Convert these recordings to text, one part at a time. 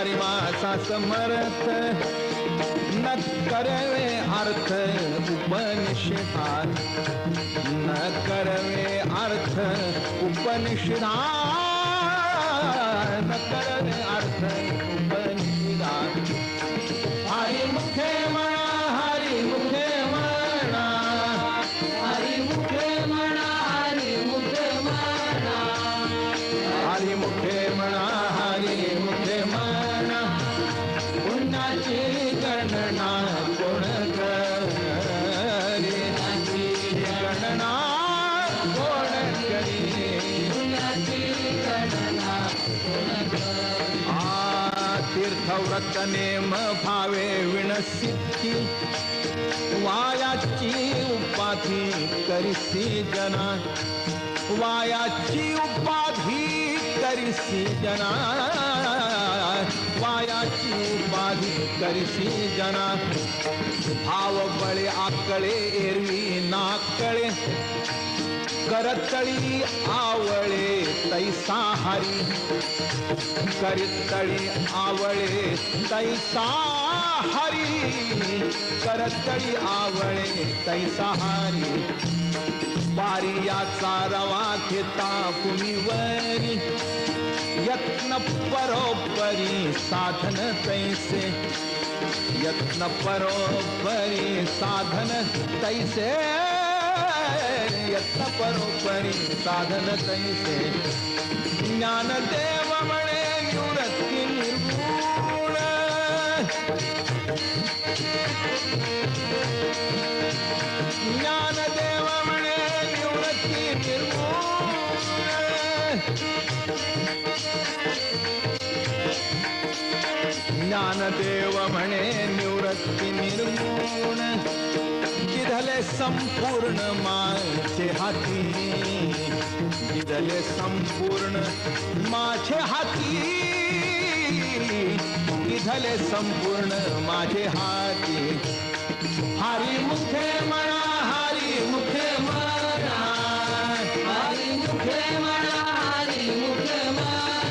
चारी मासा समर्थ न करवे अर्थ उपनिषदात न करवे अर्थ उपनिषदात न करवे अर्थ उपनिषदात हरी मुखे म्हणा हरी मुखे म्हणा हरी मुखे म्हणा हरी मुखे म्हणा हरी मुखे म्हणा हरी मुखे म्हणा पुण्याची गणना कोण करी गणना कोण करी तीर्थव्रत नेम भावे विणसिद्धी वायाची उपाधी करिसी जना वायाची उपाधी करिसी जना वायाची उपाधी करिसी जना भाव बळे आकळे एरवी नाकळे करतळी आवळे तैसा हरी करतळी आवळे तैसा हरी करतळी आवळे तैसा हरी पारियाचा रवा घेता भूमीवरी यत्न परोपरी साधन तैसे यत्न परोपरी साधन तैसे यत्न परोपरी साधन तैसे ज्ञानदेव म्हणे निवृत्ती निर्गुण ज्ञानदेव म्हणे निवृत्ती निर्गुण ज्ञानदेव म्हणे निवृत्ती निर्गुण गिधले संपूर्ण माझे हाती गिधले संपूर्ण माझे हाती गिधले संपूर्ण माझे हाती हरी मुखे म्हणा हरी मुखे म्हणा हरी मुखे म्हणा हरी मुखे म्हणा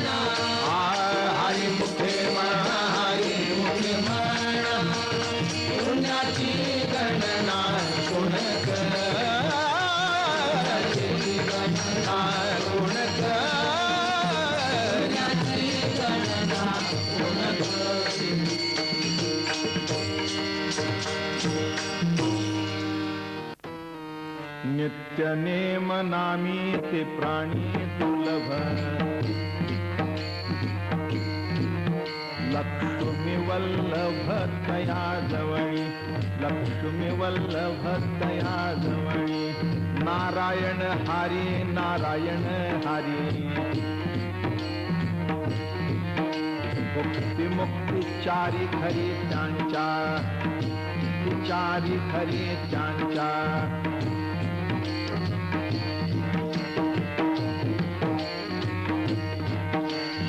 हरी मुखे म्हणा हरी मुखे म्हणा पुण्याची गणना कोण करी गणना कोण करी गणना कोण करी नित्य नेम नामी ते प्राणी दुर्लभ लक्ष्मी वल्लभ तया जवळी लक्ष्मी वल्लभ तया जवळी नारायण हरी नारायण हरी भक्ती मुक्ती चारी खरी त्यांच्या चारी खरी त्यांच्या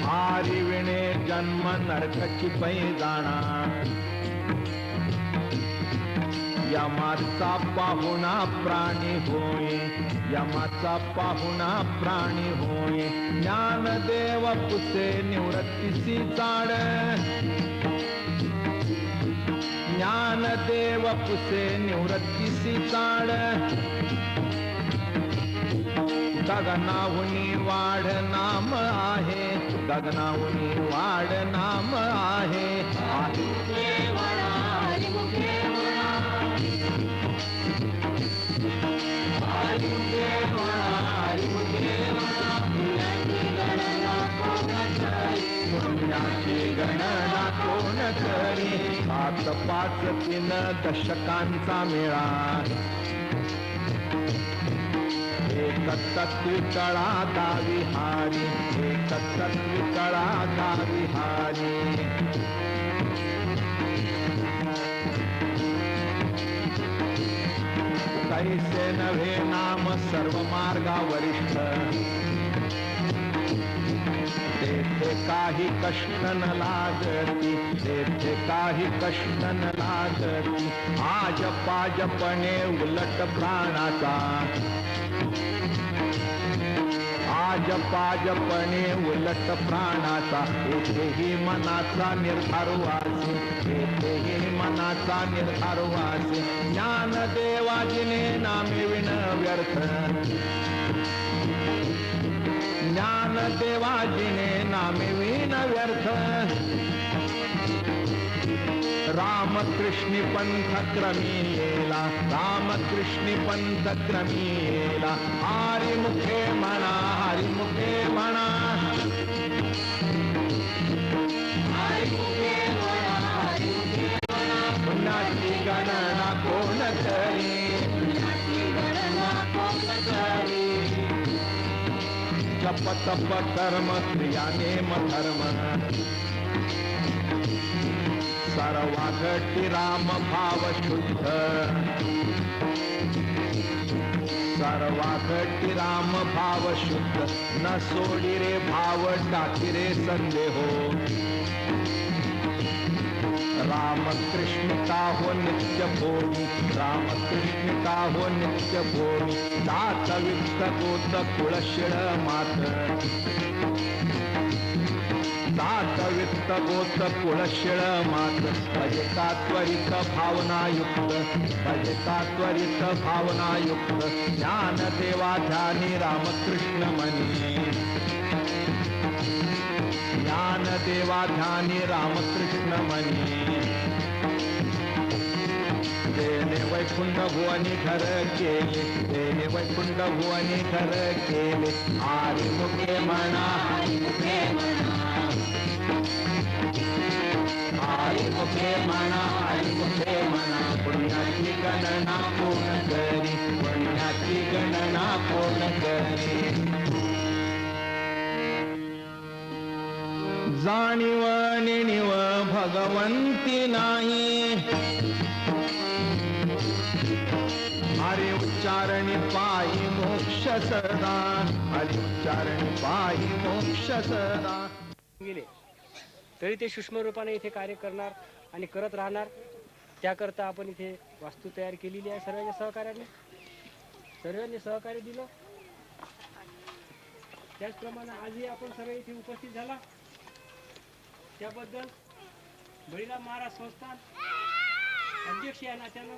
हारी विणे जन्म नरकाची पैदाणा यमाचा पाहुणा प्राणी होय यमाचा पाहुणा प्राणी होय ज्ञानदेव पुसे निवृत्तीसी जाड ज्ञानदेव पुसे निवृत्तीसी जाड गगनाहुनी वाढ नाम आहे गगनाहुनी वाढ नाम आहे पुण्याची गणना कोण करी 5-5-3 दशकांचा मेळा एक तत्वी कळा दाविहारी एक तत्वी कळा दाविहारी कैसे नव्हे नाम सर्व मार्गा वरिष्ठ तेथे काही कष्ट न लागती तेथे काही कष्ट न लागती आज पाजपणे उलट प्राणाचा जपणे उलट प्राणाचा येथेही मनाचा निर्धार वासे येथेही मनाचा निर्धार वासे ज्ञान देवाजिने नामिविण व्यर्थ ज्ञान देवाजिने नामिविण व्यर्थ रामकृष्णी पंथ क्रमी येला रामकृष्णी पंथ क्रमी येला हरिमुखे म्हणा हरिमुखे म्हणा पुण्याची गणना कोण करी जप तप कर्म क्रिया नेम धर्म सर्वाघटी राम भाव शुद्ध सर्वाघटी राम भाव शुद्ध न सोडी रे भाव टाकी रे संदेहो रामकृष्णता हो नित्य भोगी रामकृष्णता हो नित्य भोगी दात वित्त गोत कुळशिळ मात दात वित्त गोत कुळशिळ मात भजता त्वरित भावनायुक्त भजता त्वरित भावनायुक्त ज्ञान देवा ध्यानी रामकृष्ण मनी ज्ञान देवा ध्यानी रामकृष्ण मनी देने वैकुंठ भुवनी घर केले देने वैकुंठ भुवनी घर केले हरिमुखे म्हणा हरिमुखे म्हणा हरिमुखे म्हणा हरिमुखे म्हणा पुण्याची गणना पूर्ण करी पुण्याची गणना पूर्ण करी जाणीव नेणीव भगवंती नाही हरि उच्चारणी पायी मोक्ष सदा हरि उच्चारणी पायी मोक्ष सदा गेले तरी ते सूक्ष्म रूपाने इथे कार्य करणार आणि करत राहणार. त्याकरता आपण इथे वास्तू तयार केलेली आहे. सर्वांनी सहकार्य दिलं. त्याचप्रमाणे आजही आपण सर्व इथे उपस्थित झाला त्याबद्दल बळीराम महाराज संस्थान अध्यक्ष या नात्यानं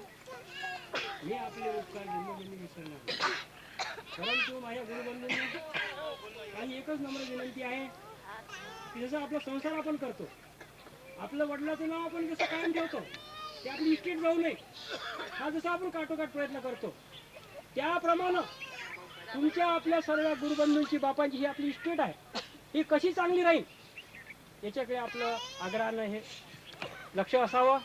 मी आपले उपकार जन्मजन्मी विसरणार नाही. परंतु माझ्या गुरुबंधूंनी आणि एकच नम्र विनंती आहे की जसं आपला संसार आपण करतो आपलं वडिलाचं नाव आपण जसं कायम ठेवतो ते आपली इस्टेट जाऊ नये हा जसा आपण काटोकाट प्रयत्न करतो त्याप्रमाणे तुमच्या आपल्या सर्व गुरुबंधूंची बापांची ही आपली इस्टेट आहे ही कशी चांगली राहील याच्याकडे आपलं आग्रहानं हे लक्ष असावं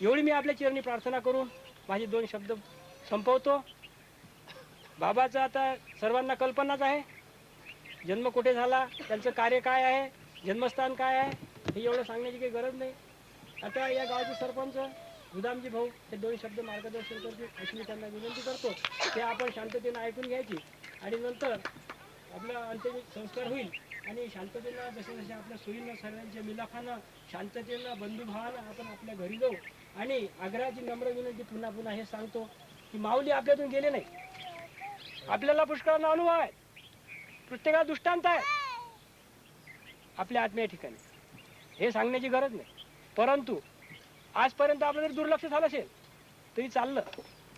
एवढी मी आपल्या चरणी प्रार्थना करून माझे 2 शब्द संपवतो. बाबाचं आता सर्वांना कल्पनाच आहे जन्म कुठे झाला त्यांचं कार्य काय आहे जन्मस्थान काय आहे हे एवढं सांगण्याची काही गरज नाही. आता या गावाचे सरपंच गुदामजी भाऊ हे 2 शब्द मार्गदर्शन करतील अशी मी त्यांना विनंती करतो. ते आपण शांततेनं ऐकून घ्यायची आणि नंतर आपला अंत्यसंस्कार होईल आणि शांततेनं जसे जसे आपल्या सोयीनं सर्वांच्या मिलाखानं शांततेनं बंधुभावानं आपण आपल्या घरी जाऊ. आणि आग्रहाची नम्र विनंती पुन्हा पुन्हा हे सांगतो की माऊली आपल्यातून गेले नाही. आपल्याला पुष्कळांना अनुभव आहे प्रत्येकाला दृष्टांत आहे आपल्या आत्मीय ठिकाणी हे सांगण्याची गरज नाही. परंतु आजपर्यंत आपलं जर दुर्लक्ष झालं असेल तरी चाललं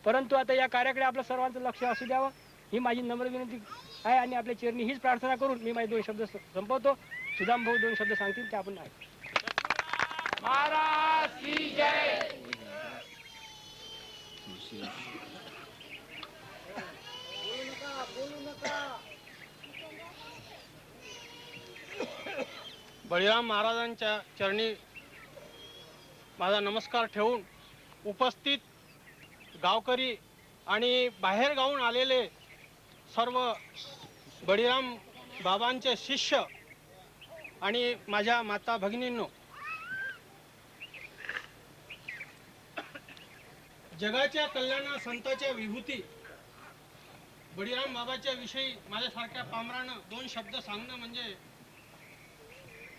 परंतु आता या कार्याकडे आपलं सर्वांचं लक्ष असू द्यावं ही माझी नम्र विनंती आहे. आणि आपल्या चरणी हीच प्रार्थना करून मी माझे 2 शब्द संपवतो. सुदाम भाऊ 2 शब्द सांगतील ते आपण ऐकू. महाराज की जय. बळीराम महाराजांच्या चरणी माझा नमस्कार ठेवून उपस्थित गावकरी आणि बाहेर गावून आलेले सर्व बळीराम बाबांचे शिष्य आणि माझ्या माता भगिनींनो, जगाच्या कल्याणा संतांच्या विभूती बळीराम बाबाच्या विषयी माझ्यासारख्या पामरानं 2 शब्द सांगणं म्हणजे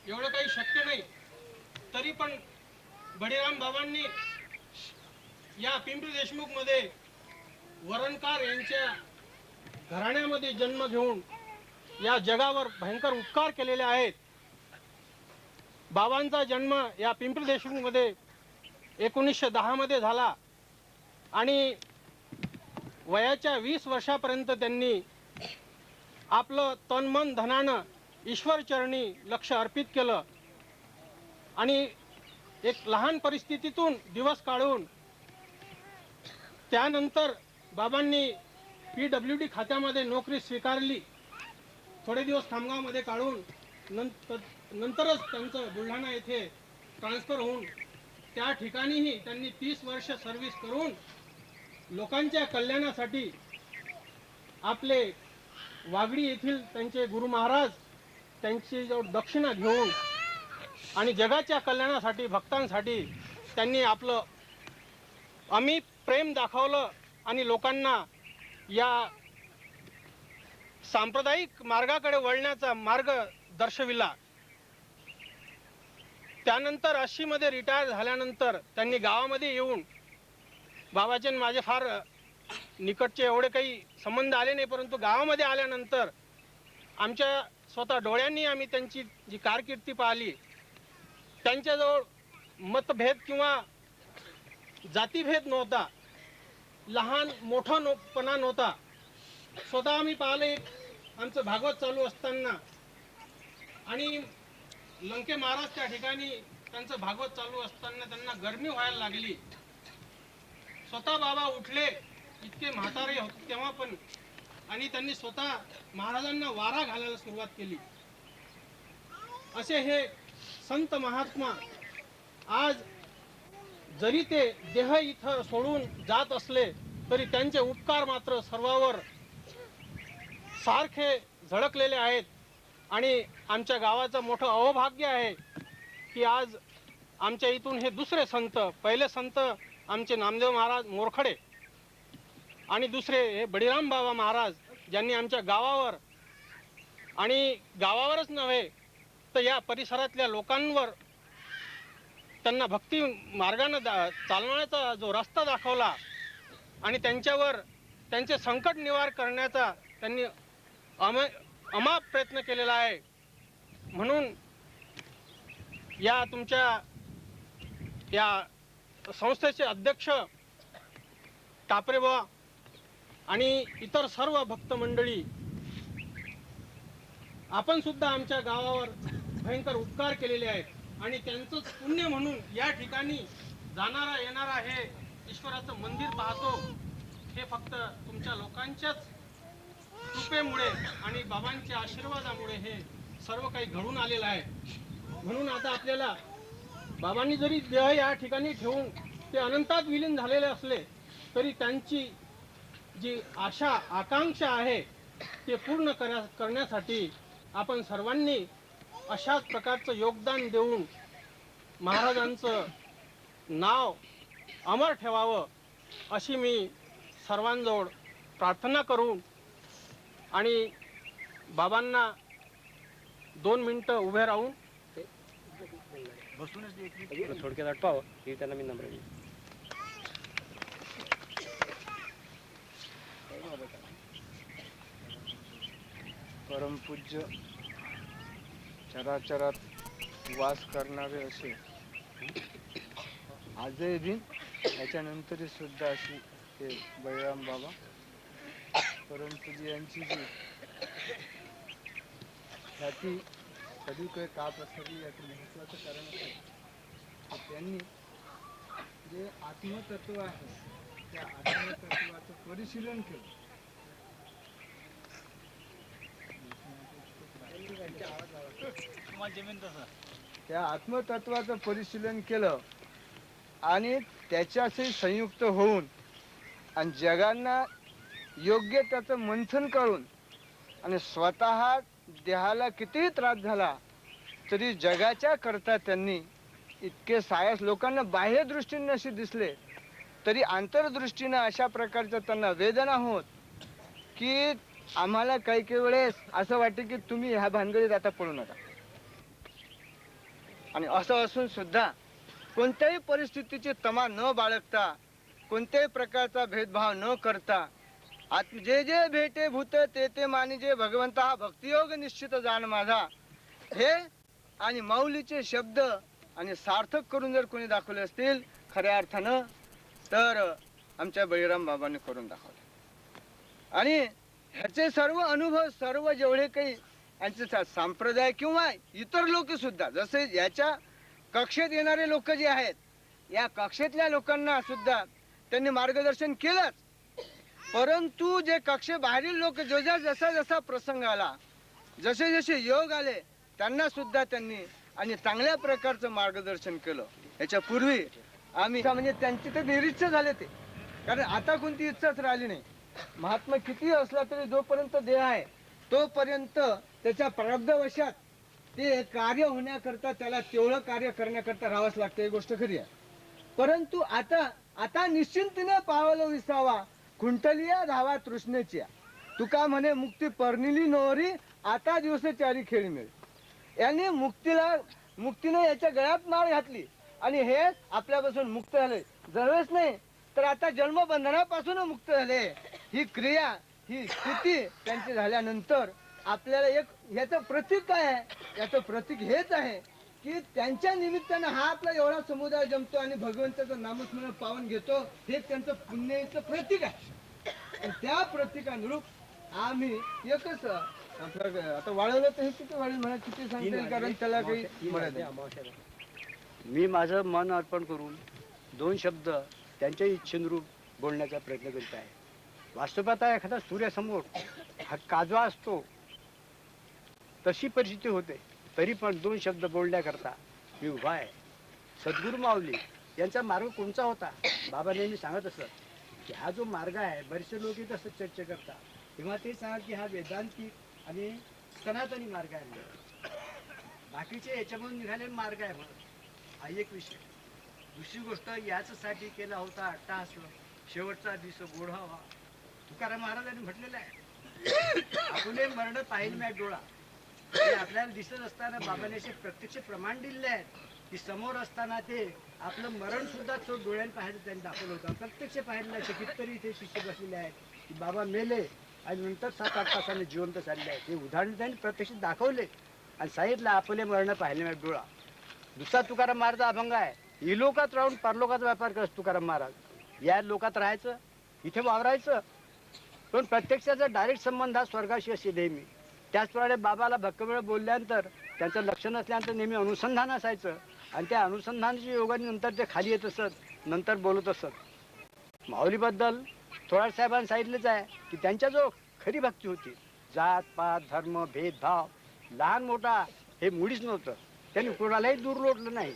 एवढं काही शक्य नाही. तरी पण बळीराम बाबांनी या पिंपरी देशमुख मध्ये वरणकार यांच्या घराण्यामध्ये जन्म घेऊन या जगावर भयंकर उपकार केलेले आहेत. बाबांचा जन्म या पिंपरी देशमुखमध्ये 1910 मध्ये झाला आणि वयाच्या 20 वर्षापर्यंत त्यांनी आपलं तन मन धनानं ईश्वरचरणी लक्ष अर्पित केलं आणि एक लहान परिस्थितीतून दिवस काढून त्यानंतर बाबांनी PWD खात्यामध्ये नोकरी स्वीकारली. थोडे दिवस खामगावमध्ये काढून नंतरच त्यांचं बुलढाणा येथे ट्रान्सफर होऊन त्या ठिकाणीही त्यांनी 30 वर्ष सर्व्हिस करून लोकांच्या कल्याणासाठी आपले वागडी येथील त्यांचे गुरु महाराज त्यांची जो दक्षिणा घेऊन आणि जगाच्या कल्याणासाठी भक्तांसाठी त्यांनी आपलं अमित प्रेम दाखवलं आणि लोकांना या सांप्रदायिक मार्गाकडे वळण्याचा मार्ग दर्शविला. त्यानंतर 80 मध्ये रिटायर झाल्यानंतर त्यांनी गावामध्ये येऊन बाबाचे माझे फार निकटचे एवढे काही संबंध आले नाही, परंतु गावामध्ये आल्यानंतर आमच्या स्वतः डोळ्यांनी आम्ही त्यांची जी कारकिर्दी पाहिली. त्यांच्याजवळ मतभेद किंवा जातीभेद नव्हता, लहान मोठापणा नव्हता. स्वतः आम्ही पाहिले आमचं भागवत चालू असताना आणि लंके महाराज त्या ठिकाणी त्यांचं भागवत चालू असताना त्यांना गरमी व्हायला लागली. स्वतः बाबा उठले, इतके म्हातारे होते तेव्हा पण, आणि त्यांनी स्वतः महाराजांना वारा घालायला सुरुवात केली. असे हे संत महात्मा आज जरी ते देह इथं सोडून जात असले तरी त्यांचे उपकार मात्र सर्वांवर सारखे झळकलेले आहेत. आणि आमच्या गावाचं मोठं अहोभाग्य आहे की आज आमच्या इथून हे दुसरे संत, पहिले संत आमचे नामदेव महाराज मोरखडे आणि दुसरे हे बळीराम बाबा महाराज, ज्यांनी आमच्या गावावर आणि गावावरच नव्हे तर या परिसरातल्या लोकांवर त्यांना भक्ती मार्गाने चालवण्याचा जो रस्ता दाखवला आणि त्यांच्यावर त्यांचे संकट निवार करण्याचा त्यांनी अमाप प्रयत्न केलेला आहे. म्हणून या तुमच्या या संस्थेचे अध्यक्ष टापरेबा आणि इतर सर्व भक्त मंडळी, आपण सुद्धा आमच्या गावावर भयंकर उपकार केलेले आहेत आणि त्यांचंच पुण्य म्हणून या ठिकाणी जाणारा येणारा हे ईश्वराचं मंदिर पाहतो. हे फक्त तुमच्या लोकांच्याच कृपेमुळे आणि बाबांच्या आशीर्वादामुळे हे सर्व काही घडून आलेलं आहे. म्हणून आता आपल्याला बाबांनी जरी देह या ठिकाणी ठेवून ते अनंतात विलीन झालेले असले तरी त्यांची जी आशा आकांक्षा आहे ते पूर्ण करण्यासाठी आपण सर्वांनी अशाच प्रकारचं योगदान देऊन महाराजांचं नाव अमर ठेवावं अशी मी सर्वांजवळ प्रार्थना करून आणि बाबांना 2 मिनिटं उभे राहून थोडक्यात आठवावं की त्यांना मी नंबर देईन. परमपूज्य चराचरात वास करणारे असे आजही बिन याच्यानंतरही सुद्धा अशी ते बळीराम बाबा परमपूज्य यांची जी ख्याती कधी काही काप असली याचं महत्त्वाचं कारण असं त्यांनी जे आत्मतत्व आहे त्या आत्मतत्वाचं परिशीलन केलं. त्या आत्मतत्वाचं परिशीलन केलं आणि त्याच्याशी संयुक्त होऊन आणि जगांना योग्य त्याचं मंथन करून आणि स्वतः देहाला कितीही त्रास झाला तरी जगाच्या करता त्यांनी इतके सायस लोकांना बाह्य दृष्टीने असे दिसले तरी अंतर्दृष्टीने अशा प्रकारच्या त्यांना वेदना होत की आम्हाला काही काही वेळेस असं वाटतं की तुम्ही ह्या भानगडीत आता पडू नका. आणि असं असून सुद्धा कोणत्याही परिस्थितीची तमा न बाळगता कोणत्याही प्रकारचा भेदभाव न करता जे जे भेटे भूत ते ते मानिजे भगवंता हा भक्तियोग निश्चित जाण माझा, हे आणि माऊलीचे शब्द आणि सार्थक करून जर कोणी दाखवले असतील खऱ्या अर्थानं, तर आमच्या बळीराम बाबांनी करून दाखवले. आणि ह्याचे सर्व अनुभव, सर्व जेवढे काही यांचे संप्रदाय किंवा इतर लोक सुद्धा, जसे याच्या कक्षेत येणारे लोक जे आहेत, या कक्षेतल्या लोकांना सुद्धा त्यांनी मार्गदर्शन केलंच. परंतु जे कक्षेबाहेरील लोक जसा जसा प्रसंग आला, जसे जसे योग आले, त्यांना सुद्धा त्यांनी आणि चांगल्या प्रकारचं मार्गदर्शन केलं. याच्यापूर्वी आम्ही म्हणजे त्यांची ते निरीच्छ झाले ते, कारण आता कोणती इच्छाच राहिली नाही. महात्मा किती असला तरी जोपर्यंत देह आहे तोपर्यंत त्याच्या प्रारब्धवशात ते कार्य होण्याकरता त्याला तेवढं कार्य करण्याकरता राहावंच लागतं, ही गोष्ट खरी आहे. परंतु आता निश्चिंतीने पावलं विसावा, खुंटलिया धावा तृष्णेच्या. तुका म्हणे मुक्ती परनिली नोरी, आता दिवस चारी खेळी मिळ. यांनी मुक्तीने याच्या गळ्यात माळ घातली आणि हे आपल्यापासून मुक्त झाले. जवळच नाही तर आता जन्मबंधनापासून मुक्त झाले. ही क्रिया, ही स्थिती त्यांची झाल्यानंतर आपल्याला एक याचं प्रतीक काय आहे? याचं प्रतीक हेच आहे की त्यांच्या निमित्तानं हा आपला एवढा समुदाय जमतो आणि भगवंताचं नामस्मरण पावन घेतो, हे त्यांचं पुण्याचं प्रतीक आहे. आणि त्या प्रतीकानुरूप आम्ही एकच आपलं आता वाढवलं तर हे किती वाढेल म्हणा, किती सांगता येईल, कारण त्याला काही म्हणत. मी माझं मन अर्पण करून 2 शब्द त्यांच्या इच्छेनुरूप बोलण्याचा प्रयत्न करीत आहे. वास्तवात एखादा सूर्यासमोर हा काजवा असतो, तशी परिस्थिती होते, तरी पण 2 शब्द बोलण्याकरता मी उभा आहे. सद्गुरू माऊली यांचा मार्ग कोणता होता? बाबा नेहमी सांगत असत की हा जो मार्ग आहे, बरेचसे लोक इथं असं चर्चा करतात तेव्हा ते सांगा की हा वेदांतिक आणि सनातनी मार्ग आहे म्हणून. बाकीचे याच्यामधून निघालेले मार्ग आहे म्हणून. हा एक विषय. दुसरी गोष्ट, याचसाठी केला होता अट्टहास, शेवटचा दिवस गोड व्हावा. तुकाराम महाराजांनी म्हटलेलं आहे, आपले मरण पाहिल मॅ डोळा. ते आपल्याला दिसत असताना बाबाने असे प्रत्यक्ष प्रमाण दिले आहेत की समोर असताना ते आपलं मरण सुद्धा तो डोळ्याने पाहायचं त्यांनी दाखवलं होतं. प्रत्यक्ष पाहिलेलं आहे. कितीतरी इथे शिष्य बसलेले आहेत की बाबा मेले आणि नंतर 7-8 तासाने जिवंत चालले आहेत. हे उदाहरण त्यांनी प्रत्यक्ष दाखवले आणि सांगितलं आपले मरण पाहिले मॅ डोळा. दुसरा तुकाराम महाराज अभंग आहे, इलोकात राहून परलोकाचा व्यापार करत तुकाराम महाराज. या लोकात राहायचं, इथे वावरायचं, पण प्रत्यक्षाचा डायरेक्ट संबंध हा स्वर्गाशी असे नेहमी. त्याचप्रमाणे बाबाला भक्कमेळ बोलल्यानंतर त्यांचं लक्ष नसल्यानंतर नेहमी अनुसंधान असायचं आणि त्या अनुसंधानाच्या योगाने नंतर ते खाली येत असत, नंतर बोलत असत. माऊलीबद्दल थोरात साहेबांनी सांगितलंच आहे की त्यांच्याजवळ खरी भक्ती होती. जात पात धर्म भेदभाव लहान मोठा हे मुळीच नव्हतं. त्यांनी कोणालाही दूर लोटलं नाही.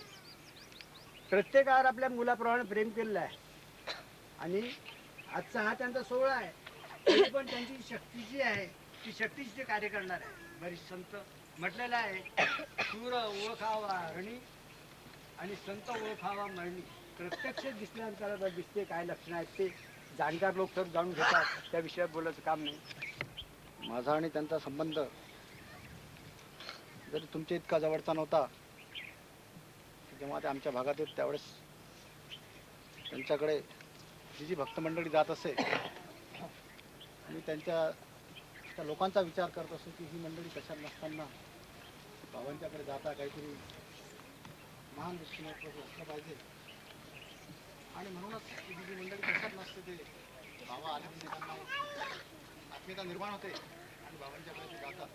प्रत्येकावर आपल्या मुलाप्रमाणे प्रेम केलेलं आहे. आणि आजचा हा त्यांचा सोहळा आहे, तरी पण त्यांची शक्ती जी आहे ती शक्तीचे कार्य करणार आहे. बरीच संत म्हटलेलं आहे, सूर ओळखावा रणी आणि संत ओळखावा मरणी. प्रत्यक्ष दिसल्यानंतर दिसते काय लक्षण आहेत ते जाणकार लोक तर जाणून घेतात, त्या विषयात बोलायचं काम नाही. माझा आणि त्यांचा संबंध जरी तुमच्या इतका जवळचा नव्हता, जेव्हा ते आमच्या भागात येत त्यावेळेस त्यांच्याकडे जी भक्त मंडळी जात असे, मी त्या लोकांचा विचार करत असो की ही मंडळी कशा नसताना बाबांच्याकडे जाता काहीतरी महान दृष्टीने असलं पाहिजे. आणि म्हणूनच ही जी मंडळी कशात नसते ते बाबा आले म्हणजे त्यांना आत्मीयता निर्माण होते आणि बाबांच्याकडे ते जातात.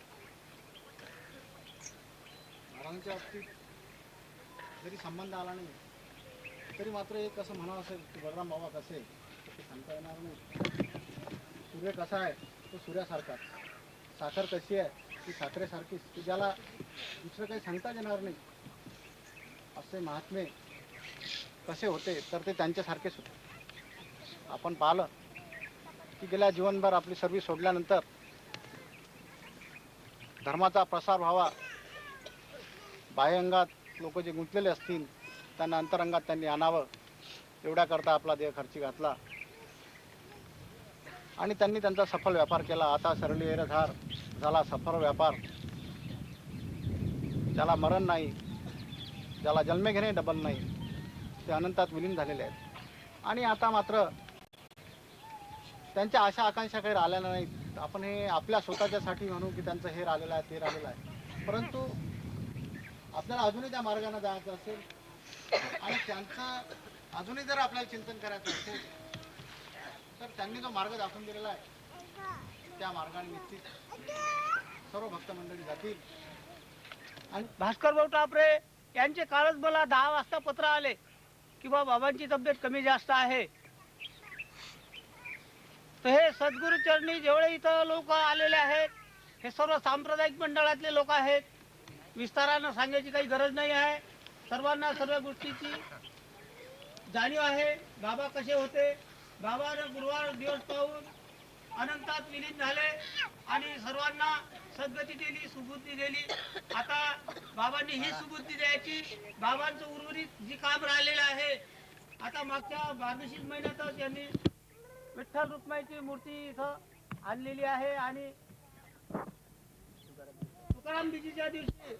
महाराजांच्या बाबतीत जरी संबंध आला नाही तरी मात्र एक असं म्हणावं असेल की बलराम बाबा कसे ते सांगता येणार नाही. सूर्य कसा आहे तो सूर्यासारखा, साखर कशी आहे ती साखरेसारखीच, की ज्याला दुसरं काही सांगताच येणार नाही. असे महात्मे कसे होते तर ते त्यांच्यासारखेच होते. आपण पाहिलं की गेल्या जीवनभर आपली सर्व्हिस सोडल्यानंतर धर्माचा प्रसार व्हावा, बाह्यंगात लोक जे गुंतलेले असतील त्यांना अंतरंगात त्यांनी आणावं, एवढ्याकरता आपला देह खर्ची घातला आणि त्यांनी त्यांचा सफल व्यापार केला. आता सरली एरधार झाला सफल व्यापार. ज्याला मरण नाही, ज्याला जन्मे घेणे डबल नाही, ते अनंतात विलीन झालेले आहेत. आणि आता मात्र त्यांच्या आशा आकांक्षा काही राहिलेल्या नाहीत. आपण हे आपल्या स्वतःच्यासाठी म्हणू की त्यांचं हे राहिलेलं आहे ते राहिलेलं आहे, परंतु आपल्याला अजूनही त्या मार्गाने जायचं असेल आणि त्यांचं अजूनही जर आपल्याला चिंतन करायचं असेल तर त्यांनी जो मार्ग दाखवून दिलेला आहे त्या मार्गाने निश्चित सर्व भक्त मंडळी जातील. आणि भास्कर भाऊ टापरे यांचे कालच मला 10 वाजता पत्र आले की बाबांची तब्येत कमी जास्त आहे. तर हे सद्गुरू चरणी जेवढे इथं लोक आलेले आहेत हे सर्व सांप्रदायिक मंडळातले लोक आहेत. विस्तारानं सांगायची काही गरज नाही आहे. सर्वांना सर्व गोष्टीची जाणीव आहे. बाबा कसे होते, बाबानं गुरुवार दिवस पाहून अनंतात विलीन झाले आणि सर्वांना सद्गती दिली, सुबुद्धी दिली. आता बाबांनी ही सुबुद्धी द्यायची. बाबांचं उर्वरित जी काम राहिलेलं आहे, आता मागच्या मार्गशीर्ष महिन्यातच यांनी विठ्ठल रुक्माईची मूर्ती इथं आणलेली आहे आणि तुकाराम बीजीच्या दिवशी